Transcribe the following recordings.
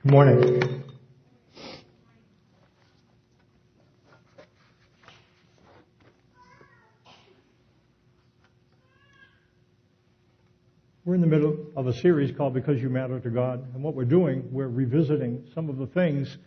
Good morning. We're in the middle of a series called Because You Matter to God. And what we're doing, we're revisiting some of the things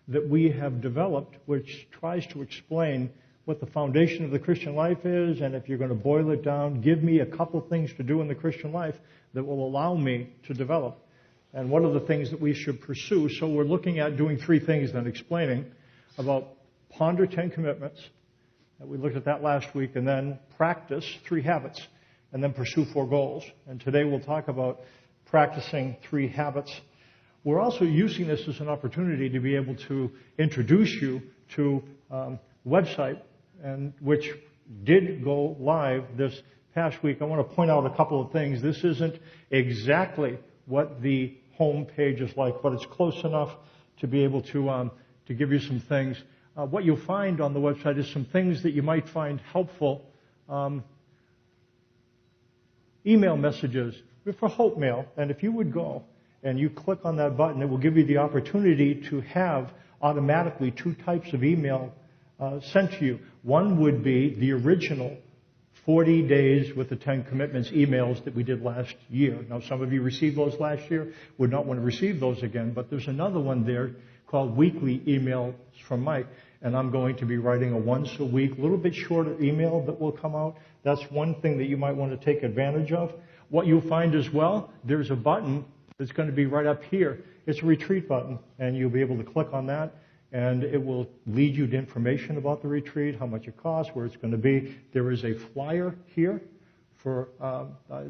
that we have developed, which tries to explain what the foundation of the Christian life is. And if you're going to boil it down, give me a couple things to do in the Christian life that will allow me to develop. And what are the things that we should pursue? So we're looking at doing three things then, explaining about ponder 10 commitments. We looked at that last week, and then practice 3 habits, and then pursue 4 goals. And today we'll talk about practicing 3 habits. We're also using this as an opportunity to be able to introduce you to a website, and which did go live this past week. I want to point out a couple of things. This isn't exactly what the home page is like, but it's close enough to be able to give you some things. What you'll find on the website is some things that you might find helpful. Email messages for Hope Mail, and if you would go and you click on that button, it will give you the opportunity to have automatically 2 types of email sent to you. One would be the original 40 days with the 10 commitments emails that we did last year. Now, some of you received those last year, would not want to receive those again, but there's another one there called Weekly Emails from Mike, and I'm going to be writing a once a week, a little bit shorter email that will come out. That's one thing that you might want to take advantage of. What you'll find as well, there's a button that's going to be right up here. It's a retreat button, and you'll be able to click on that, and it will lead you to information about the retreat, how much it costs, where it's going to be. There is a flyer here for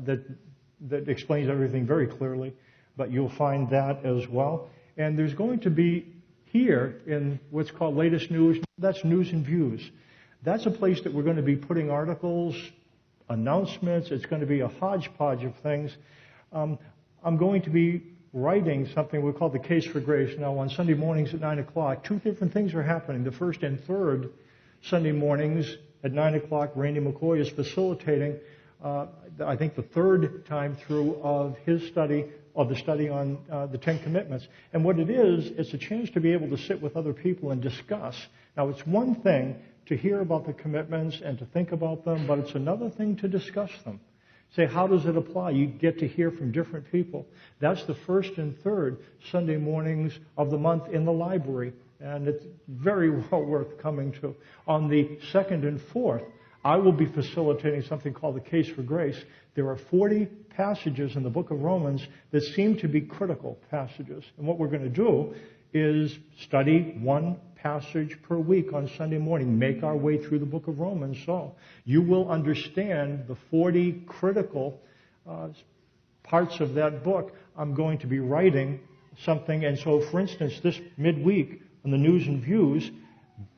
that explains everything very clearly, but you'll find that as well. And there's going to be here in what's called latest news, that's news and views. That's a place that we're going to be putting articles, announcements. It's going to be a hodgepodge of things. I'm going to be writing something we call the Case for Grace. Now, on Sunday mornings at 9 o'clock, 2 different things are happening. The first and third Sunday mornings at 9 o'clock, Randy McCoy is facilitating, I think, the third time through of his study, of the study on the 10 Commitments. And what it is, it's a chance to be able to sit with other people and discuss. Now, it's one thing to hear about the commitments and to think about them, but it's another thing to discuss them. Say, how does it apply? You get to hear from different people. That's the first and third Sunday mornings of the month in the library, and it's very well worth coming to. On the second and fourth, I will be facilitating something called the Case for Grace. There are 40 passages in the book of Romans that seem to be critical passages. And what we're going to do is study one passage per week on Sunday morning, make our way through the book of Romans. So you will understand the 40 critical parts of that book. I'm going to be writing something. And so, for instance, this midweek on the news and views,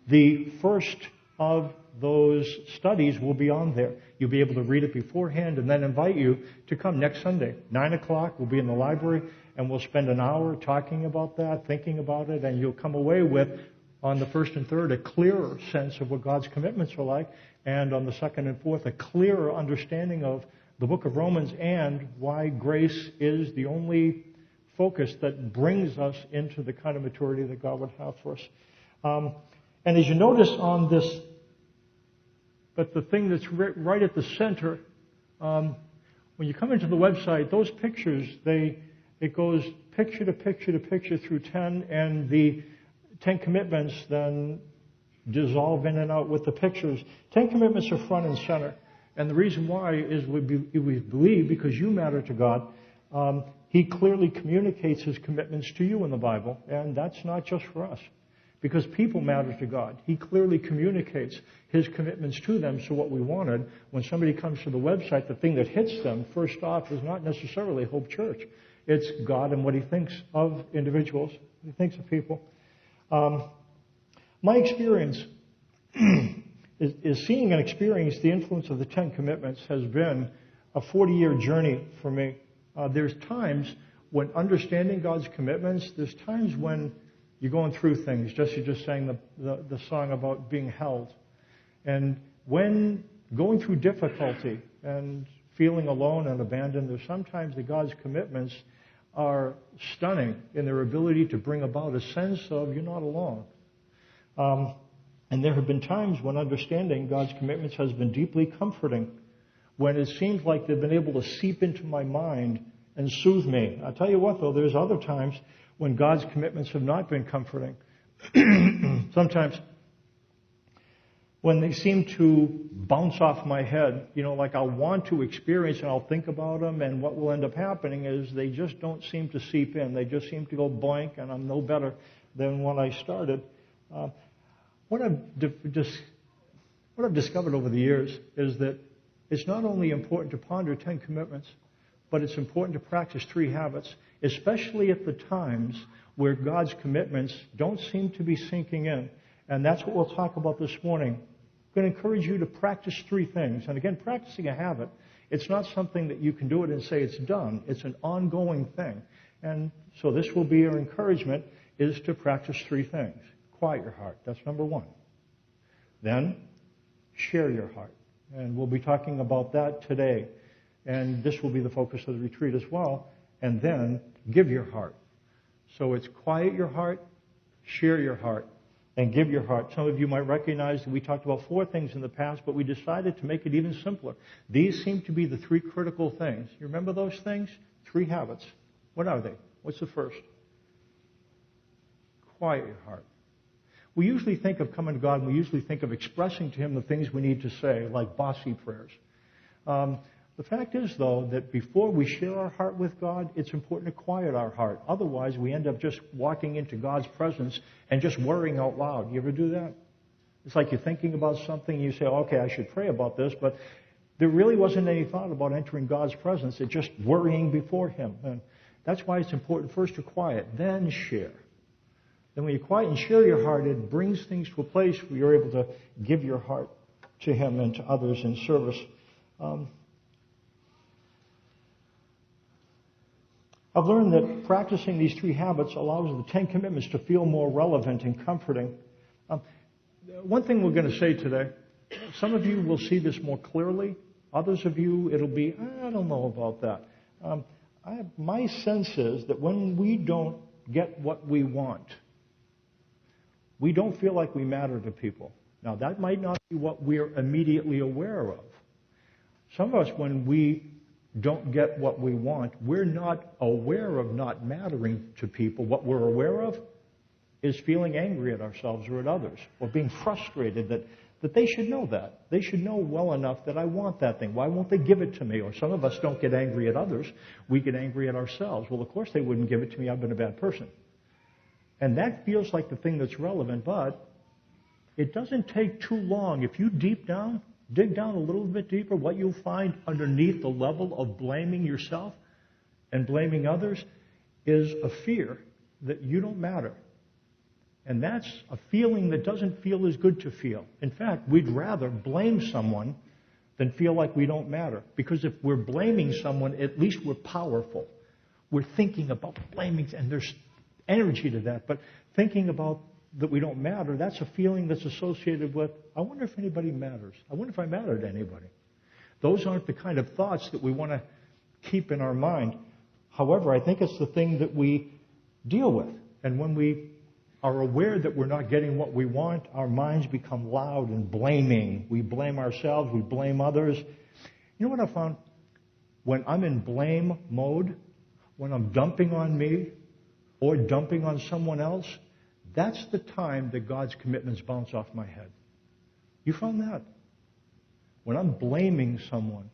the first of those studies will be on there. You'll be able to read it beforehand and then invite you to come next Sunday. 9 o'clock, we'll be in the library, and we'll spend an hour talking about that, thinking about it, and you'll come away with, on the first and third, a clearer sense of what God's commitments are like, and on the second and fourth, a clearer understanding of the book of Romans and why grace is the only focus that brings us into the kind of maturity that God would have for us. And as you notice on this, but the thing that's right at the center, when you come into the website, those pictures, it goes picture to picture to picture through 10, and the 10 commitments then dissolve in and out with the pictures. 10 commitments are front and center. And the reason why is we believe, because you matter to God, He clearly communicates His commitments to you in the Bible. And that's not just for us. Because people matter to God. He clearly communicates His commitments to them. So what we wanted, when somebody comes to the website, the thing that hits them, first off, is not necessarily Hope Church. It's God and what He thinks of individuals. He thinks of people. My experience is seeing and experiencing the influence of the 10 Commitments has been a 40-year journey for me. There's times when understanding God's commitments, there's times when you're going through things. Jesse just sang the song about being held. And when going through difficulty and feeling alone and abandoned, there's sometimes that God's commitments are stunning in their ability to bring about a sense of you're not alone. And there have been times when understanding God's commitments has been deeply comforting, when it seems like they've been able to seep into my mind and soothe me. I'll tell you what, though, there's other times when God's commitments have not been comforting. Sometimes when they seem to bounce off my head, like I'll want to experience and I'll think about them, and what will end up happening is they just don't seem to seep in. They just seem to go blank, and I'm no better than when I started. What I've discovered over the years is that it's not only important to ponder 10 commitments, but it's important to practice 3 habits, especially at the times where God's commitments don't seem to be sinking in. And that's what we'll talk about this morning. I'm going to encourage you to practice 3 things. And again, practicing a habit, it's not something that you can do it and say it's done. It's an ongoing thing. And so this will be your encouragement, is to practice 3 things. Quiet your heart. That's number 1. Then, share your heart. And we'll be talking about that today. And this will be the focus of the retreat as well. And then, give your heart. So it's quiet your heart, share your heart, and give your heart. Some of you might recognize that we talked about 4 things in the past, but we decided to make it even simpler. These seem to be the 3 critical things. You remember those things? 3 habits. What are they? What's the first? Quiet your heart. We usually think of coming to God, and we usually think of expressing to Him the things we need to say, like bossy prayers. The fact is, though, that before we share our heart with God, it's important to quiet our heart. Otherwise, we end up just walking into God's presence and just worrying out loud. You ever do that? It's like you're thinking about something, and you say, okay, I should pray about this, but there really wasn't any thought about entering God's presence. It's just worrying before Him. And that's why it's important first to quiet, then share. Then when you quiet and share your heart, it brings things to a place where you're able to give your heart to Him and to others in service. I've learned that practicing these 3 habits allows the 10 commitments to feel more relevant and comforting. One thing we're going to say today, some of you will see this more clearly. Others of you, it'll be, I don't know about that. My sense is that when we don't get what we want, we don't feel like we matter to people. Now, that might not be what we're immediately aware of. Some of us, when we don't get what we want, we're not aware of not mattering to people. What we're aware of is feeling angry at ourselves or at others, or being frustrated that they should know that. They should know well enough that I want that thing. Why won't they give it to me? Or some of us don't get angry at others. We get angry at ourselves. Well, of course they wouldn't give it to me. I've been a bad person. And that feels like the thing that's relevant, but it doesn't take too long. If you dig down a little bit deeper, what you'll find underneath the level of blaming yourself and blaming others is a fear that you don't matter. And that's a feeling that doesn't feel as good to feel. In fact, we'd rather blame someone than feel like we don't matter. Because if we're blaming someone, at least we're powerful. We're thinking about blaming, and there's energy to that. But thinking about that we don't matter, that's a feeling that's associated with, I wonder if anybody matters. I wonder if I matter to anybody. Those aren't the kind of thoughts that we want to keep in our mind. However, I think it's the thing that we deal with. And when we are aware that we're not getting what we want, our minds become loud and blaming. We blame ourselves, we blame others. You know what I found? When I'm in blame mode, when I'm dumping on me or dumping on someone else, that's the time that God's commitments bounce off my head. You found that? When I'm blaming someone,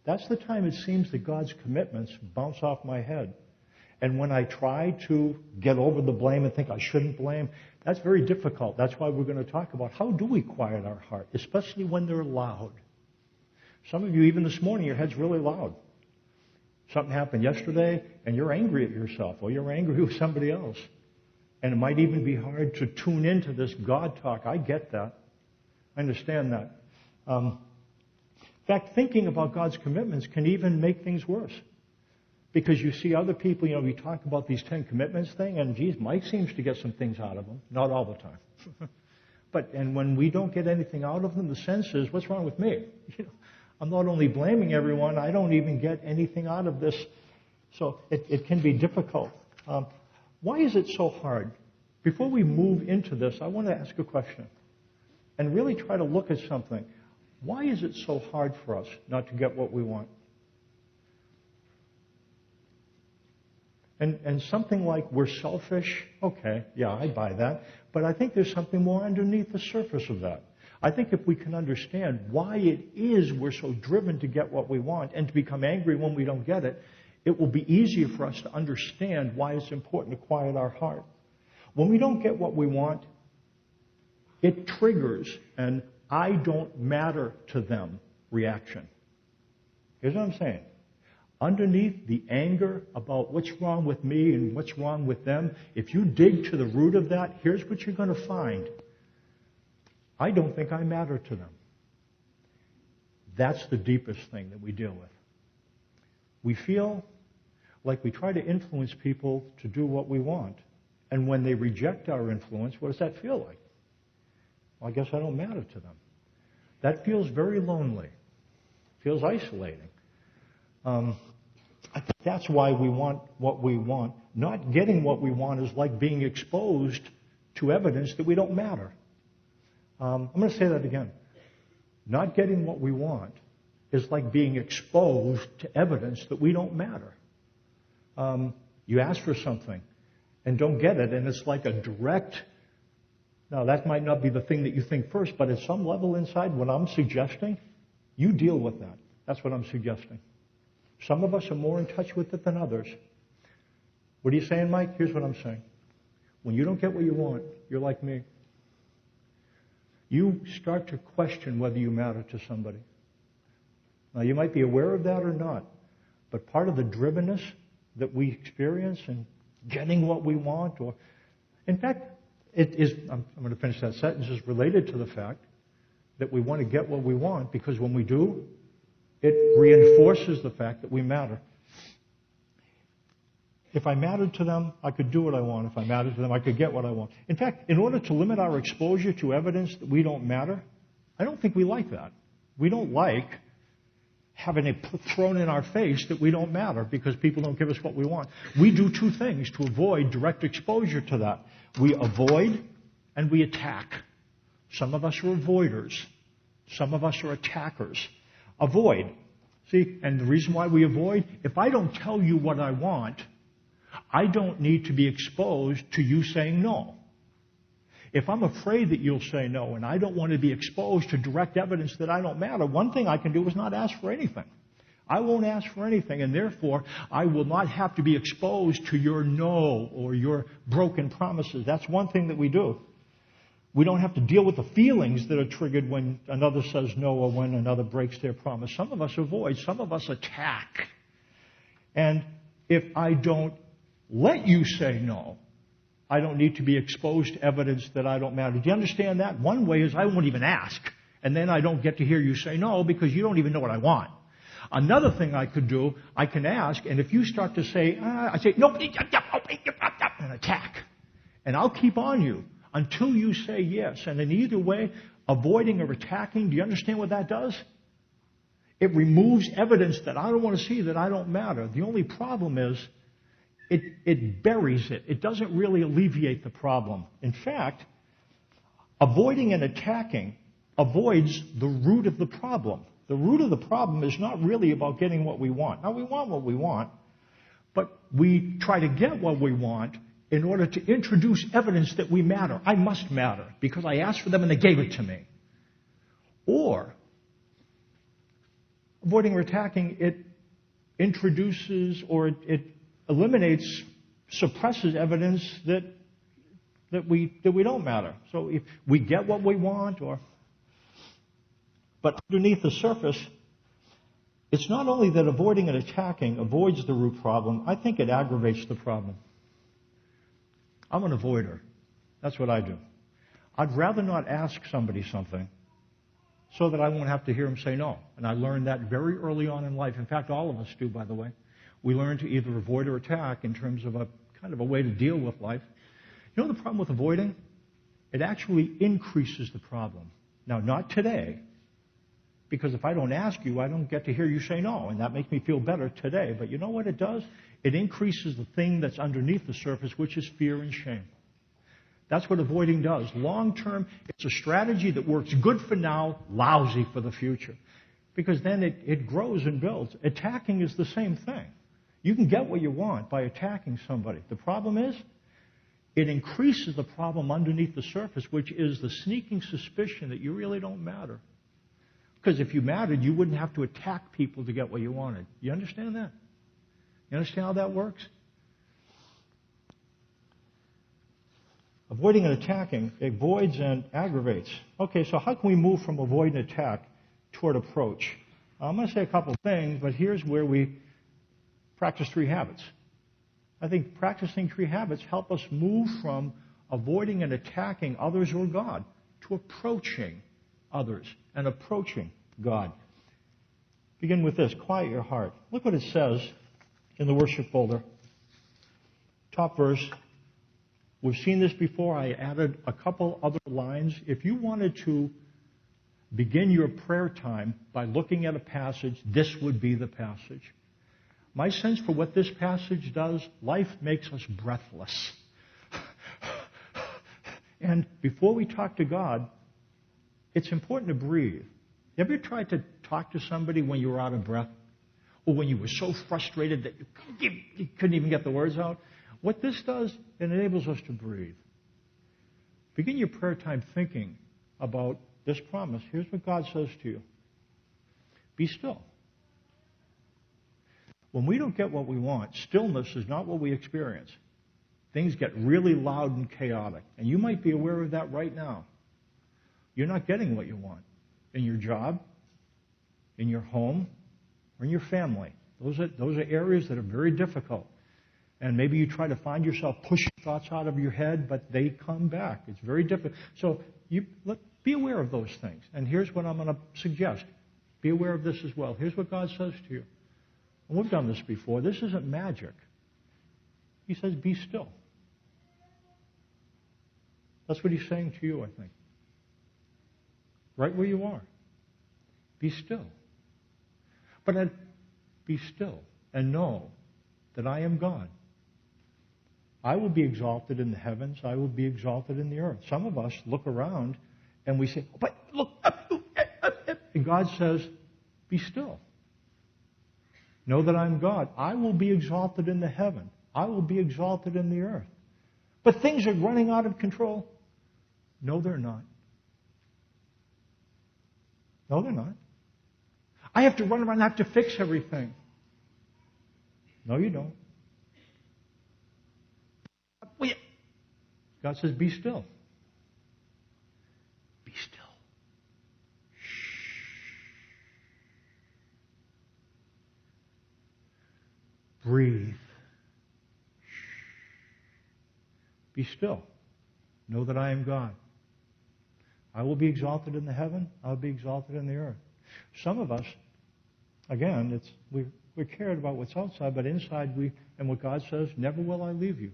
that's the time it seems that God's commitments bounce off my head. And when I try to get over the blame and think I shouldn't blame, that's very difficult. That's why we're going to talk about how do we quiet our heart, especially when they're loud. Some of you, even this morning, your head's really loud. Something happened yesterday, and you're angry at yourself, or you're angry with somebody else. And it might even be hard to tune into this God talk. I get that. I understand that. In fact, thinking about God's commitments can even make things worse. Because you see other people, we talk about these 10 commitments thing, and geez, Mike seems to get some things out of them. Not all the time. And when we don't get anything out of them, the sense is, what's wrong with me? I'm not only blaming everyone, I don't even get anything out of this So it can be difficult. Why is it so hard? Before we move into this, I want to ask a question and really try to look at something. Why is it so hard for us not to get what we want? And something like we're selfish, okay, yeah, I buy that. But I think there's something more underneath the surface of that. I think if we can understand why it is we're so driven to get what we want and to become angry when we don't get it, it will be easier for us to understand why it's important to quiet our heart. When we don't get what we want, it triggers an I don't matter to them reaction. Here's what I'm saying. Underneath the anger about what's wrong with me and what's wrong with them, if you dig to the root of that, here's what you're going to find. I don't think I matter to them. That's the deepest thing that we deal with. We feel like we try to influence people to do what we want. And when they reject our influence, what does that feel like? Well, I guess I don't matter to them. That feels very lonely. Feels isolating. I think that's why we want what we want. Not getting what we want is like being exposed to evidence that we don't matter. I'm going to say that again. Not getting what we want is like being exposed to evidence that we don't matter. You ask for something and don't get it, and it's like a direct... Now, that might not be the thing that you think first, but at some level inside, what I'm suggesting, you deal with that. That's what I'm suggesting. Some of us are more in touch with it than others. What are you saying, Mike? Here's what I'm saying. When you don't get what you want, you're like me. You start to question whether you matter to somebody. Now, you might be aware of that or not, but part of the drivenness that we experience in getting what we want, or, in fact, it is, I'm going to finish that sentence, is related to the fact that we want to get what we want, because when we do, it reinforces the fact that we matter. If I mattered to them, I could do what I want. If I mattered to them, I could get what I want. In fact, in order to limit our exposure to evidence that we don't matter, I don't think we like that. We don't like having it thrown in our face that we don't matter because people don't give us what we want. We do two things to avoid direct exposure to that. We avoid and we attack. Some of us are avoiders. Some of us are attackers. Avoid. See, and the reason why we avoid, if I don't tell you what I want, I don't need to be exposed to you saying no. If I'm afraid that you'll say no and I don't want to be exposed to direct evidence that I don't matter, one thing I can do is not ask for anything. I won't ask for anything, and therefore I will not have to be exposed to your no or your broken promises. That's one thing that we do. We don't have to deal with the feelings that are triggered when another says no or when another breaks their promise. Some of us avoid. Some of us attack. And if I don't let you say no, I don't need to be exposed to evidence that I don't matter. Do you understand that? One way is I won't even ask, and then I don't get to hear you say no because you don't even know what I want. Another thing I could do, I can ask, and if you start to say, I say, no, and attack. And I'll keep on you until you say yes. And in either way, avoiding or attacking, do you understand what that does? It removes evidence that I don't want to see, that I don't matter. The only problem is it buries it. It doesn't really alleviate the problem. In fact, avoiding and attacking avoids the root of the problem. The root of the problem is not really about getting what we want. Now, we want what we want, but we try to get what we want in order to introduce evidence that we matter. I must matter because I asked for them and they gave it to me. Or, avoiding or attacking, it introduces or it eliminates, suppresses evidence that we don't matter. So if we get what we want, but underneath the surface, it's not only that avoiding and attacking avoids the root problem, I think it aggravates the problem. I'm an avoider. That's what I do. I'd rather not ask somebody something so that I won't have to hear them say no. And I learned that very early on in life. In fact, all of us do, by the way. We learn to either avoid or attack in terms of a kind of a way to deal with life. You know the problem with avoiding? It actually increases the problem. Now, not today. Because if I don't ask you, I don't get to hear you say no, and that makes me feel better today. But you know what it does? It increases the thing that's underneath the surface, which is fear and shame. That's what avoiding does. Long term, it's a strategy that works good for now, lousy for the future. Because then it grows and builds. Attacking is the same thing. You can get what you want by attacking somebody. The problem is, it increases the problem underneath the surface, which is the sneaking suspicion that you really don't matter. Because if you mattered, you wouldn't have to attack people to get what you wanted. You understand that? You understand how that works? Avoiding and attacking avoids and aggravates. Okay, so how can we move from avoid and attack toward approach? I'm going to say a couple of things, but here's where we practice 3 habits. I think practicing 3 habits help us move from avoiding and attacking others or God to approaching others and approaching God. Begin with this, quiet your heart. Look what it says in the worship folder. Top verse. We've seen this before. I added a couple other lines. If you wanted to begin your prayer time by looking at a passage, this would be the passage. My sense for what this passage does, life makes us breathless. And before we talk to God, it's important to breathe. Have you ever tried to talk to somebody when you were out of breath? Or when you were so frustrated that you couldn't even get the words out? What this does, it enables us to breathe. Begin your prayer time thinking about this promise. Here's what God says to you. Be still. When we don't get what we want, stillness is not what we experience. Things get really loud and chaotic. And you might be aware of that right now. You're not getting what you want in your job, in your home, or in your family. Those are areas that are very difficult. And maybe you try to find yourself pushing thoughts out of your head, but they come back. It's very difficult. So be aware of those things. And here's what I'm going to suggest. Be aware of this as well. Here's what God says to you. And we've done this before. This isn't magic. He says, be still. That's what he's saying to you, I think. Right where you are. Be still. But be still and know that I am God. I will be exalted in the heavens. I will be exalted in the earth. Some of us look around and we say, but look up. And God says, be still. Know that I'm God. I will be exalted in the heaven. I will be exalted in the earth. But things are running out of control. No, they're not. No, they're not. I have to run around and I have to fix everything. No, you don't. God says, be still. Be still. Shh. Breathe. Shh. Be still. Know that I am God. I will be exalted in the heaven. I'll be exalted in the earth. Some of us, again, we're cared about what's outside, but inside and what God says, never will I leave you.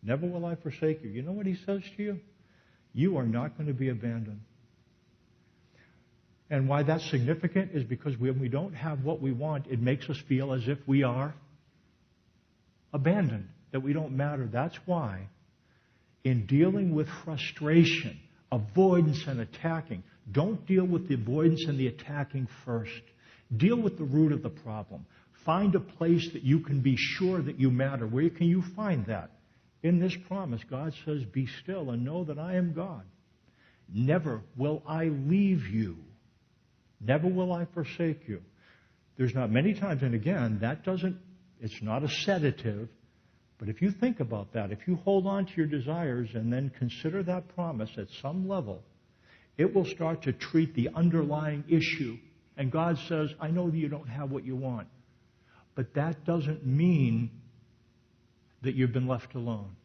Never will I forsake you. You know what he says to you? You are not going to be abandoned. And why that's significant is because when we don't have what we want, it makes us feel as if we are abandoned, that we don't matter. That's why in dealing with frustration, avoidance, and attacking, don't deal with the avoidance and the attacking first. Deal with the root of the problem. Find a place that you can be sure that you matter. Where can you find that? In this promise, God says, be still and know that I am God. Never will I leave you. Never will I forsake you. There's not many times, and again, it's not a sedative, but if you think about that, if you hold on to your desires and then consider that promise at some level, it will start to treat the underlying issue. And God says, I know that you don't have what you want, but that doesn't mean that you've been left alone.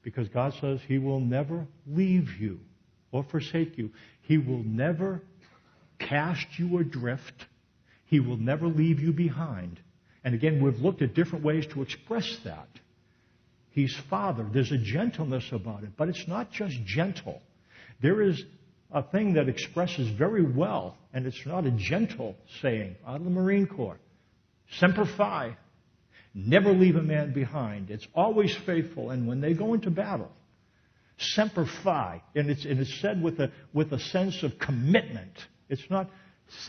Because God says he will never leave you or forsake you. He will never cast you adrift. He will never leave you behind. And again, we've looked at different ways to express that. He's Father. There's a gentleness about it, but it's not just gentle. There is a thing that expresses very well, and it's not a gentle saying, out of the Marine Corps. Semper Fi. Never leave a man behind. It's always faithful. And when they go into battle, Semper Fi. And it's said with a sense of commitment. It's not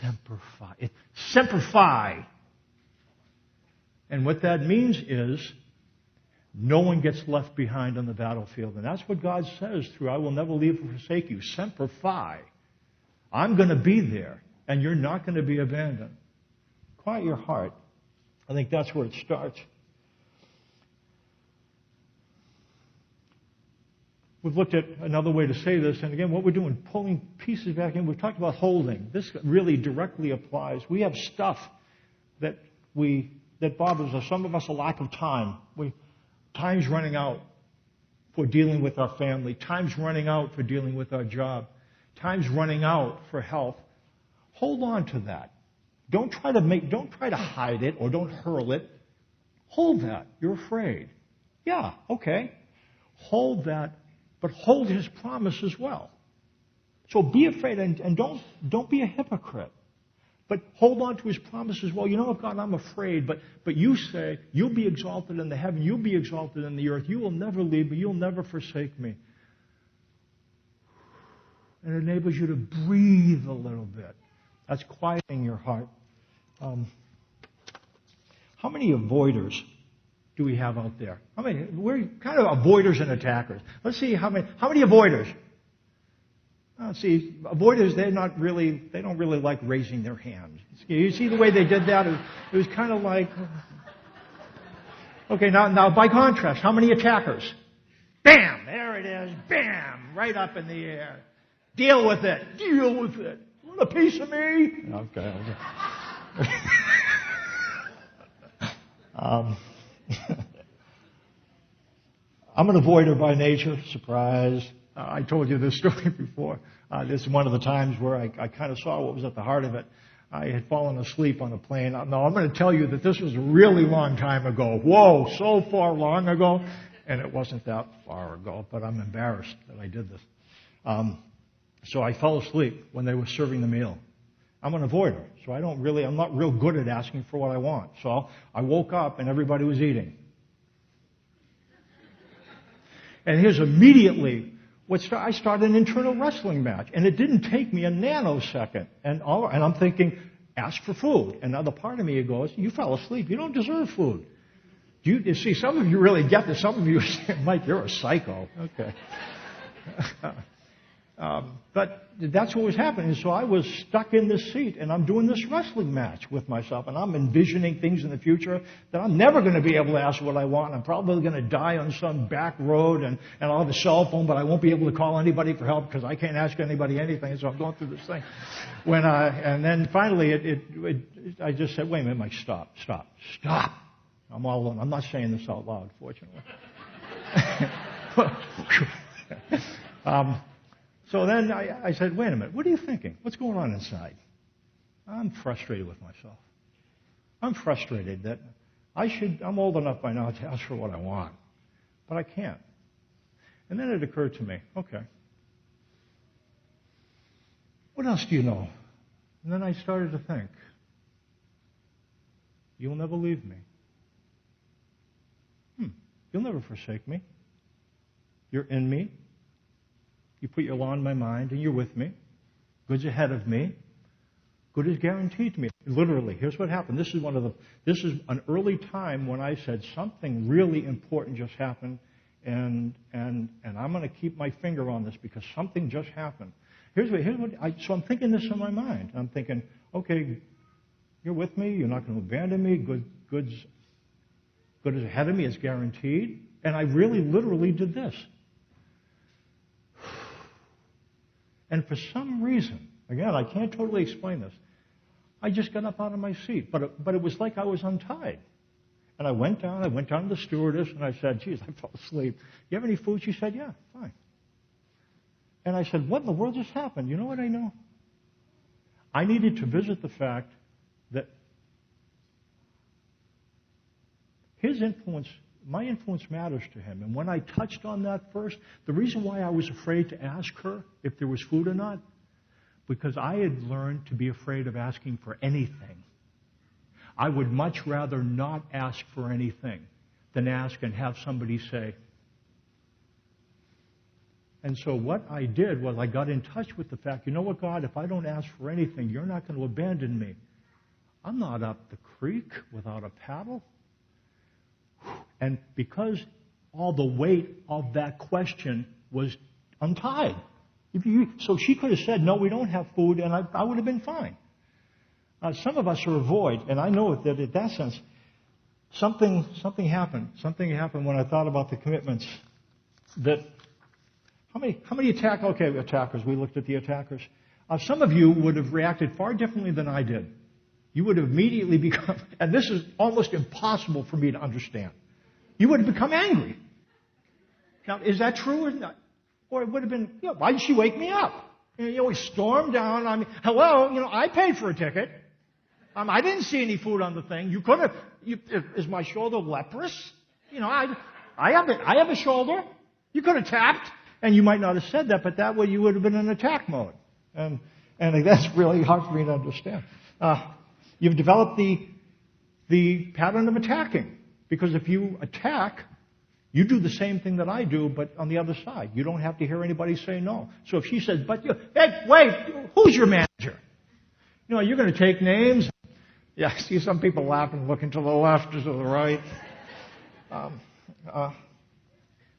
Semper Fi. It's Semper Fi. And what that means is no one gets left behind on the battlefield. And that's what God says through I will never leave or forsake you. Semper Fi. I'm going to be there, and you're not going to be abandoned. Quiet your heart. I think that's where it starts. We've looked at another way to say this, and again, what we're doing, pulling pieces back in. We've talked about holding. This really directly applies. We have stuff that bothers us. Some of us a lack of time. Time's running out for dealing with our family. Time's running out for dealing with our job. Time's running out for health. Hold on to that. Don't try to hide it or don't hurl it. Hold that. You're afraid. Yeah, okay. Hold that, but hold His promise as well. So be afraid and don't be a hypocrite. But hold on to His promise as well. You know what, God, I'm afraid, but you say, you'll be exalted in the heaven, you'll be exalted in the earth, you will never leave me, you'll never forsake me. And it enables you to breathe a little bit. That's quieting your heart. How many avoiders do we have out there? We're kind of avoiders and attackers. Let's see how many avoiders? See, avoiders, they don't really like raising their hands. You see the way they did that? It was kind of like, okay, now by contrast, how many attackers? Bam! There it is. Bam! Right up in the air. Deal with it. Deal with it. Want a piece of me? Okay. I'm an avoider by nature. Surprise. I told you this story before. This is one of the times where I kind of saw what was at the heart of it. I had fallen asleep on a plane. Now, I'm going to tell you that this was a really long time ago. Whoa, so far long ago. And it wasn't that far ago, but I'm embarrassed that I did this. So I fell asleep when they were serving the meal. I'm an avoider, so I'm not real good at asking for what I want. So I woke up and everybody was eating. And here's immediately I started an internal wrestling match, and it didn't take me a nanosecond. And I'm thinking, ask for food. And now the part of me goes, you fell asleep. You don't deserve food. You see, some of you really get this. Some of you say, Mike, you're a psycho. Okay. But that's what was happening. So I was stuck in this seat, and I'm doing this wrestling match with myself, and I'm envisioning things in the future that I'm never going to be able to ask what I want. I'm probably going to die on some back road, and I'll have a cell phone, but I won't be able to call anybody for help because I can't ask anybody anything. So I'm going through this thing. And then finally, I just said, wait a minute, Mike, stop. I'm all alone. I'm not saying this out loud, fortunately. So then I said, wait a minute, what are you thinking? What's going on inside? I'm frustrated with myself. I'm frustrated that I'm old enough by now to ask for what I want, but I can't. And then it occurred to me, okay, what else do you know? And then I started to think, you'll never leave me. You'll never forsake me. You're in me. You put your law in my mind, and you're with me. Good's ahead of me. Good is guaranteed to me. Literally, here's what happened. This is an early time when I said something really important just happened, and I'm going to keep my finger on this because something just happened. So I'm thinking this in my mind. I'm thinking, okay, you're with me. You're not going to abandon me. Good is ahead of me. It's guaranteed. And I really, literally did this. And for some reason, again, I can't totally explain this, I just got up out of my seat. But it was like I was untied. And I went down to the stewardess, and I said, geez, I fell asleep. You have any food? She said, yeah, fine. And I said, what in the world just happened? You know what I know? I needed to visit the fact that His influence, my influence matters to him. And when I touched on that first, the reason why I was afraid to ask her if there was food or not, because I had learned to be afraid of asking for anything. I would much rather not ask for anything than ask and have somebody say. And so what I did was I got in touch with the fact, you know what, God, if I don't ask for anything, you're not going to abandon me. I'm not up the creek without a paddle. And because all the weight of that question was untied. So she could have said, no, we don't have food, and I would have been fine. Some of us are a void, and I know that in that sense, something happened. Something happened when I thought about the commitments. That how many attackers? We looked at the attackers. Some of you would have reacted far differently than I did. You would have immediately become, and this is almost impossible for me to understand. You would have become angry. Now, is that true or not? Or it would have been, why did she wake me up? We stormed down. I mean, hello, I paid for a ticket. I didn't see any food on the thing. You could have. Is my shoulder leprous? I have a shoulder. You could have tapped, and you might not have said that, but that way you would have been in attack mode, and that's really hard for me to understand. You've developed the pattern of attacking, because if you attack, you do the same thing that I do, but on the other side. You don't have to hear anybody say no. So if she says, hey, wait, who's your manager? You're going to take names. Yeah, I see some people laughing, looking to the left or to the right.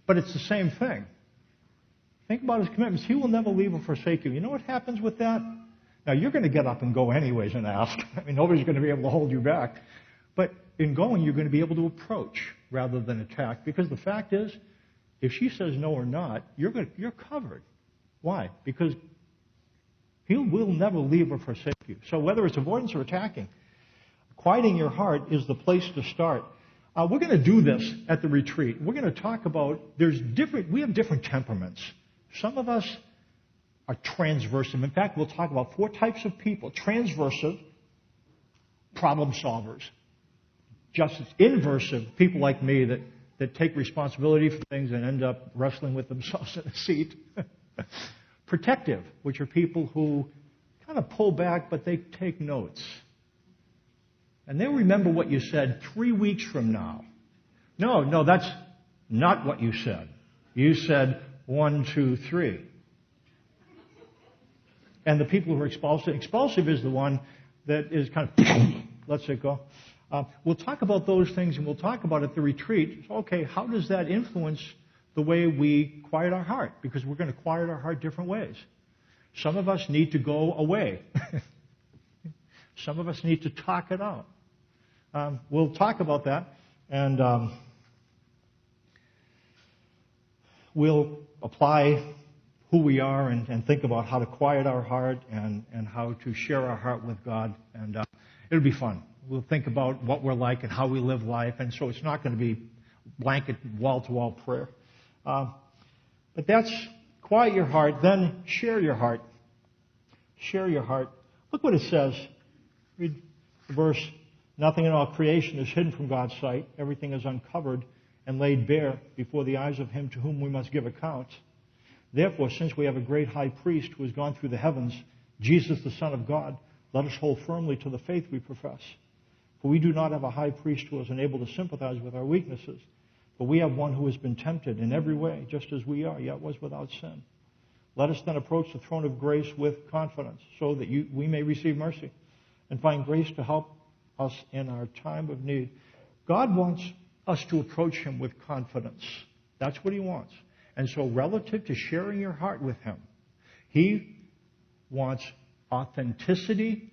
But it's the same thing. Think about his commitments. He will never leave or forsake you. You know what happens with that? Now, you're going to get up and go anyways and ask. I mean, nobody's going to be able to hold you back. But in going, you're going to be able to approach rather than attack. Because the fact is, if she says no or not, you're covered. Why? Because he will never leave or forsake you. So whether it's avoidance or attacking, quieting your heart is the place to start. We're going to do this at the retreat. We're going to talk about, we have different temperaments. Some of us are transversive. In fact, we'll talk about 4 types of people. Transversive, problem solvers. Justice, inversive, people like me that take responsibility for things and end up wrestling with themselves in a seat. Protective, which are people who kind of pull back, but they take notes. And they'll remember what you said 3 weeks from now. No, that's not what you said. You said 1, 2, 3. And the people who are expulsive is the one that is kind of, lets it go. We'll talk about those things, and we'll talk about at the retreat. Okay, how does that influence the way we quiet our heart? Because we're going to quiet our heart different ways. Some of us need to go away. Some of us need to talk it out. We'll talk about that, and we'll apply who we are and think about how to quiet our heart and how to share our heart with God, and it'll be fun. We'll think about what we're like and how we live life, and so it's not going to be blanket wall-to-wall prayer. But that's quiet your heart, then share your heart. Share your heart. Look what it says. Read the verse. Nothing in all creation is hidden from God's sight. Everything is uncovered and laid bare before the eyes of Him to whom we must give account. Therefore, since we have a great high priest who has gone through the heavens, Jesus, the Son of God, let us hold firmly to the faith we profess. For we do not have a high priest who is unable to sympathize with our weaknesses, but we have one who has been tempted in every way, just as we are, yet was without sin. Let us then approach the throne of grace with confidence, so that we may receive mercy and find grace to help us in our time of need. God wants us to approach Him with confidence. That's what He wants. And so relative to sharing your heart with Him, He wants authenticity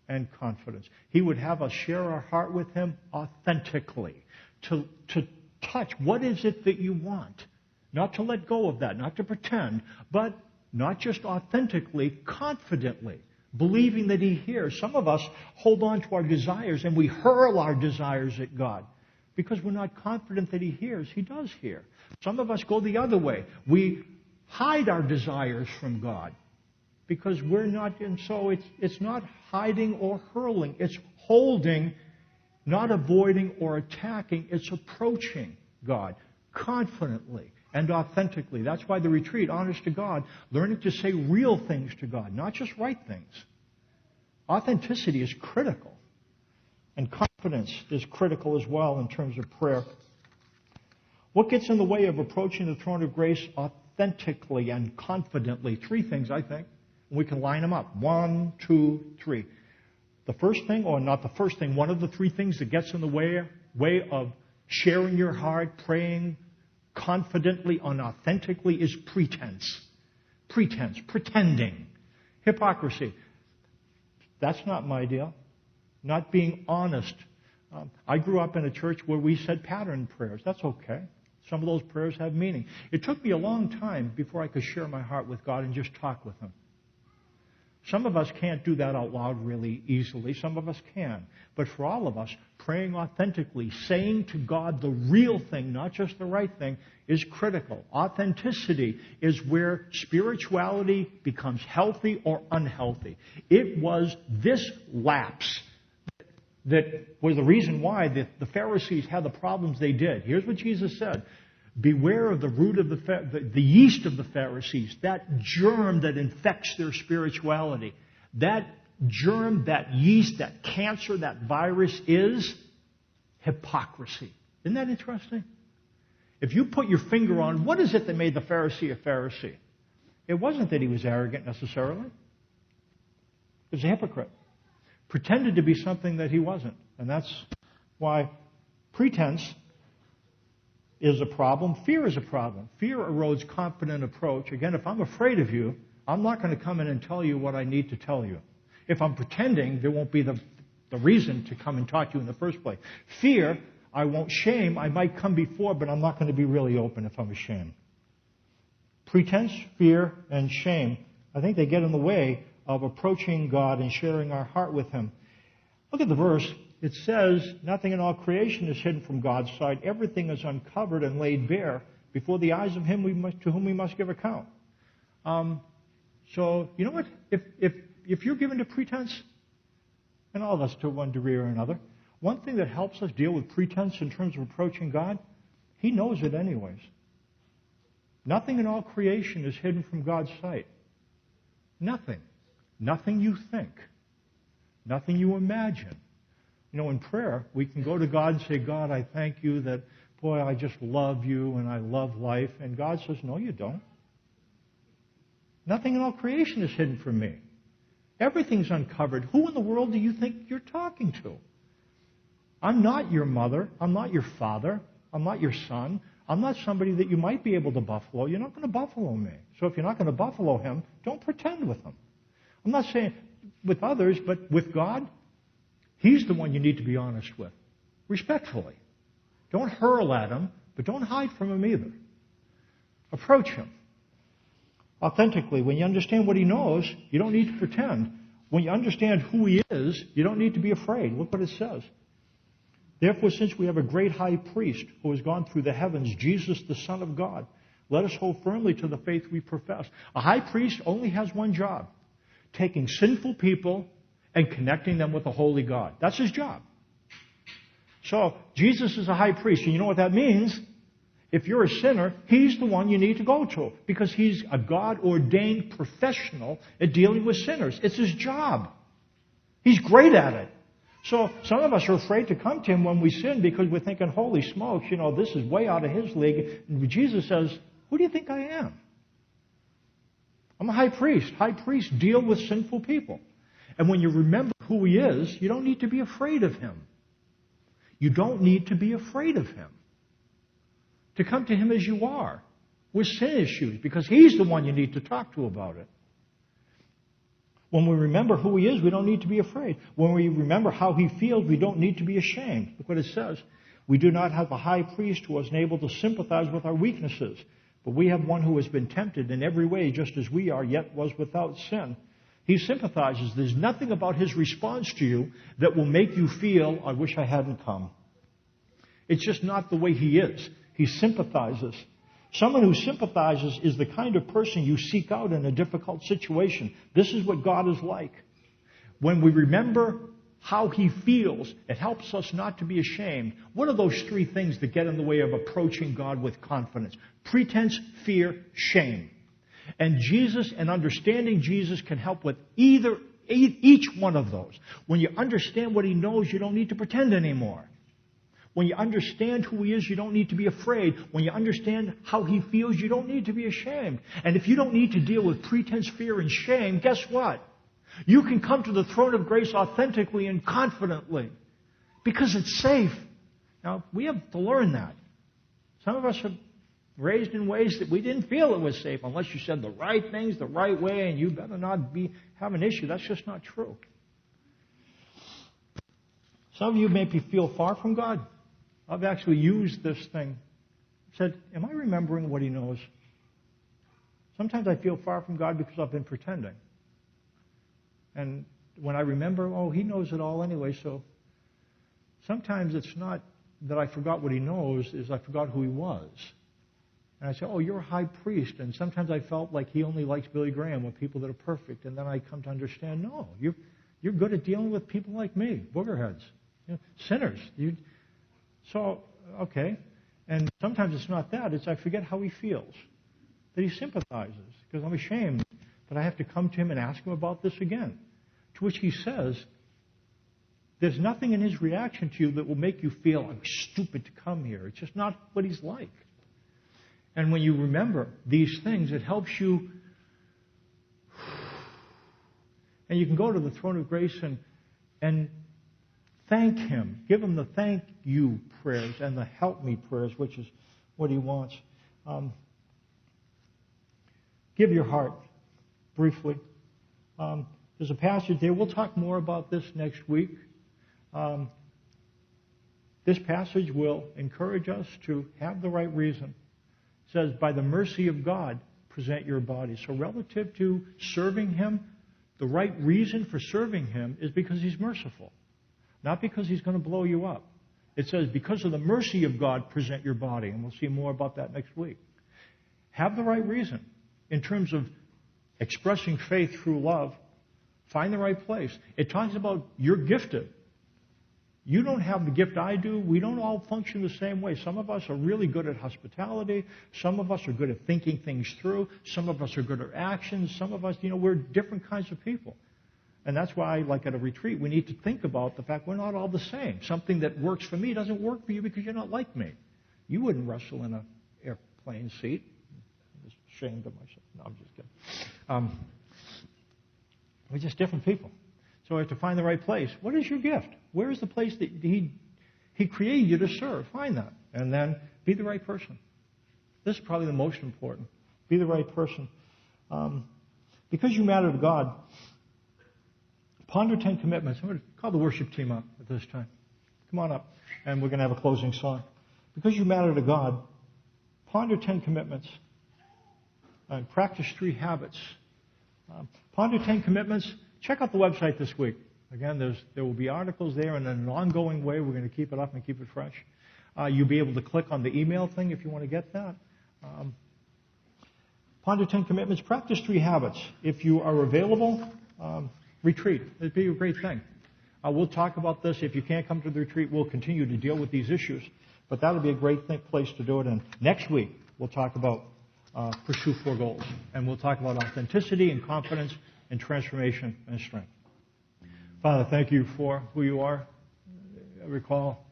and confidence. He would have us share our heart with Him authentically, to touch what is it that you want. Not to let go of that, not to pretend, but not just authentically, confidently, believing that He hears. Some of us hold on to our desires and we hurl our desires at God because we're not confident that He hears. He does hear. Some of us go the other way. We hide our desires from God because we're not, and so it's not hiding or hurling. It's holding Not avoiding or attacking, it's approaching God confidently and authentically. That's why the retreat, honest to God, learning to say real things to God, not just right things. Authenticity is critical. And confidence is critical as well in terms of prayer. What gets in the way of approaching the throne of grace authentically and confidently? Three things, I think. We can line them up. 1, 2, 3. The first thing, or not the first thing, one of the three things that gets in the way of sharing your heart, praying confidently and authentically is pretense. Pretense, pretending. Hypocrisy. That's not my deal. Not being honest. I grew up in a church where we said pattern prayers. That's okay. Some of those prayers have meaning. It took me a long time before I could share my heart with God and just talk with Him. Some of us can't do that out loud really easily. Some of us can. But for all of us, praying authentically, saying to God the real thing, not just the right thing, is critical. Authenticity is where spirituality becomes healthy or unhealthy. It was this lapse that was the reason why the Pharisees had the problems they did. Here's what Jesus said. Beware of the root of the yeast of the Pharisees, that germ that infects their spirituality. That germ, that yeast, that cancer, that virus is hypocrisy. Isn't that interesting? If you put your finger on what is it that made the Pharisee a Pharisee, it wasn't that he was arrogant necessarily. He was a hypocrite. Pretended to be something that he wasn't. And that's why pretense is a problem. Fear is a problem. Fear erodes confident approach. Again, if I'm afraid of you, I'm not going to come in and tell you what I need to tell you. If I'm pretending, there won't be the reason to come and talk to you in the first place. Fear, I won't shame. I might come before, but I'm not going to be really open if I'm ashamed. Pretense, fear, and shame, I think they get in the way of approaching God and sharing our heart with Him. Look at the verse. It says, nothing in all creation is hidden from God's sight. Everything is uncovered and laid bare before the eyes of Him to whom we must give account. So, you know what? If you're given to pretense, and all of us to one degree or another, one thing that helps us deal with pretense in terms of approaching God, He knows it anyways. Nothing in all creation is hidden from God's sight. Nothing. Nothing you think. Nothing you imagine. You know, in prayer, we can go to God and say, God, I thank you that, boy, I just love you and I love life. And God says, no, you don't. Nothing in all creation is hidden from me. Everything's uncovered. Who in the world do you think you're talking to? I'm not your mother. I'm not your father. I'm not your son. I'm not somebody that you might be able to buffalo. You're not going to buffalo me. So if you're not going to buffalo Him, don't pretend with Him. I'm not saying with others, but with God, He's the one you need to be honest with, respectfully. Don't hurl at Him, but don't hide from Him either. Approach Him authentically. When you understand what He knows, you don't need to pretend. When you understand who He is, you don't need to be afraid. Look what it says. Therefore, since we have a great high priest who has gone through the heavens, Jesus, the Son of God, let us hold firmly to the faith we profess. A high priest only has one job: taking sinful people and connecting them with a holy God. That's his job. So, Jesus is a high priest. And you know what that means? If you're a sinner, He's the one you need to go to, because He's a God-ordained professional at dealing with sinners. It's His job. He's great at it. So, some of us are afraid to come to Him when we sin because we're thinking, holy smokes, you know, this is way out of His league. And Jesus says, who do you think I am? I'm a high priest. High priests deal with sinful people. And when you remember who He is, you don't need to be afraid of Him. You don't need to be afraid of Him. To come to Him as you are, with sin issues, because He's the one you need to talk to about it. When we remember who He is, we don't need to be afraid. When we remember how He feels, we don't need to be ashamed. Look what it says. We do not have a high priest who is unable to sympathize with our weaknesses, but we have one who has been tempted in every way just as we are, yet was without sin. He sympathizes. There's nothing about His response to you that will make you feel, I wish I hadn't come. It's just not the way He is. He sympathizes. Someone who sympathizes is the kind of person you seek out in a difficult situation. This is what God is like. When we remember how he feels. It helps us not to be ashamed. What are those three things that get in the way of approaching God with confidence? Pretense, fear, shame. And Jesus and understanding Jesus can help with each one of those. When you understand what he knows, you don't need to pretend anymore. When you understand who he is, you don't need to be afraid. When you understand how he feels, you don't need to be ashamed. And if you don't need to deal with pretense, fear, and shame, guess what? You can come to the throne of grace authentically and confidently because it's safe. Now, we have to learn that. Some of us are raised in ways that we didn't feel it was safe unless you said the right things the right way, and you better not have an issue. That's just not true. Some of you maybe feel far from God. I've actually used this thing. Said, am I remembering what he knows? Sometimes I feel far from God because I've been pretending. And when I remember, oh, he knows it all anyway, so sometimes it's not that I forgot what he knows, is I forgot who he was. And I say, oh, you're a high priest. And sometimes I felt like he only likes Billy Graham or people that are perfect. And then I come to understand, no, you're good at dealing with people like me, boogerheads, sinners. So, okay. And sometimes it's not that. It's I forget how he feels, that he sympathizes, because I'm ashamed. But I have to come to him and ask him about this again. To which he says, there's nothing in his reaction to you that will make you feel I'm stupid to come here. It's just not what he's like. And when you remember these things, it helps you. And you can go to the throne of grace and thank him. Give him the thank you prayers and the help me prayers, which is what he wants. Give your heart. Briefly. There's a passage there. We'll talk more about this next week. This passage will encourage us to have the right reason. It says, by the mercy of God, present your body. So relative to serving him, the right reason for serving him is because he's merciful. Not because he's going to blow you up. It says, because of the mercy of God, present your body. And we'll see more about that next week. Have the right reason in terms of expressing faith through love. Find the right place. It talks about you're gifted. You don't have the gift I do. We don't all function the same way. Some of us are really good at hospitality. Some of us are good at thinking things through. Some of us are good at actions. Some of us, we're different kinds of people. And that's why, like at a retreat, we need to think about the fact we're not all the same. Something that works for me doesn't work for you because you're not like me. You wouldn't wrestle in an airplane seat. I'm just ashamed of myself. No, I'm just kidding. We're just different people. So we have to find the right place. What is your gift? Where is the place that he created you to serve? Find that. And then be the right person. This is probably the most important. Be the right person. Because you matter to God, ponder 10 commitments. I'm going to call the worship team up at this time. Come on up. And we're going to have a closing song. Because you matter to God, ponder 10 commitments. And practice 3 habits. Ponder 10 commitments. Check out the website this week. Again, there will be articles there, and in an ongoing way, we're going to keep it up and keep it fresh. You'll be able to click on the email thing if you want to get that. Ponder 10 commitments. Practice 3 habits. If you are available, retreat. It'd be a great thing. We'll talk about this. If you can't come to the retreat, we'll continue to deal with these issues. But that'll be a great place to do it. And next week, we'll talk about pursue 4 goals. And we'll talk about authenticity and confidence and transformation and strength. Father, thank you for who you are. I recall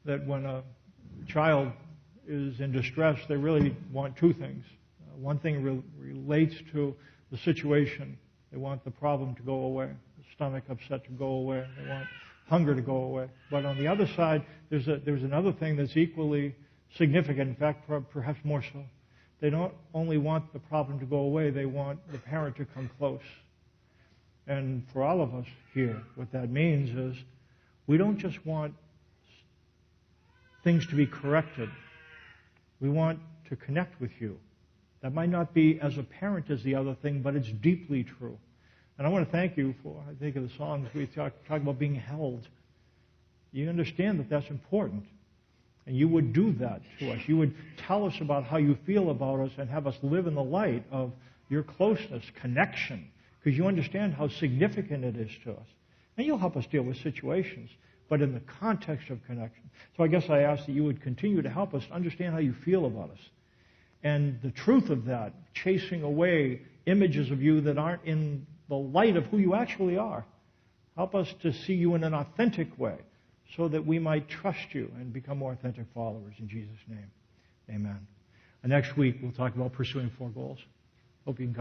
that when a child is in distress, they really want 2 things. One thing relates to the situation. They want the problem to go away, the stomach upset to go away. They want hunger to go away. But on the other side, there's another thing that's equally significant, in fact, perhaps more so. They don't only want the problem to go away, they want the parent to come close. And for all of us here, what that means is we don't just want things to be corrected. We want to connect with you. That might not be as apparent as the other thing, but it's deeply true. And I want to thank you for, I think of the songs we talk about being held. You understand that that's important. And you would do that to us. You would tell us about how you feel about us and have us live in the light of your closeness, connection, because you understand how significant it is to us. And you'll help us deal with situations, but in the context of connection. So I guess I ask that you would continue to help us understand how you feel about us. And the truth of that, chasing away images of you that aren't in the light of who you actually are. Help us to see you in an authentic way so that we might trust you and become more authentic followers. In Jesus' name, amen. And next week, we'll talk about pursuing 4 goals. Hope you can come.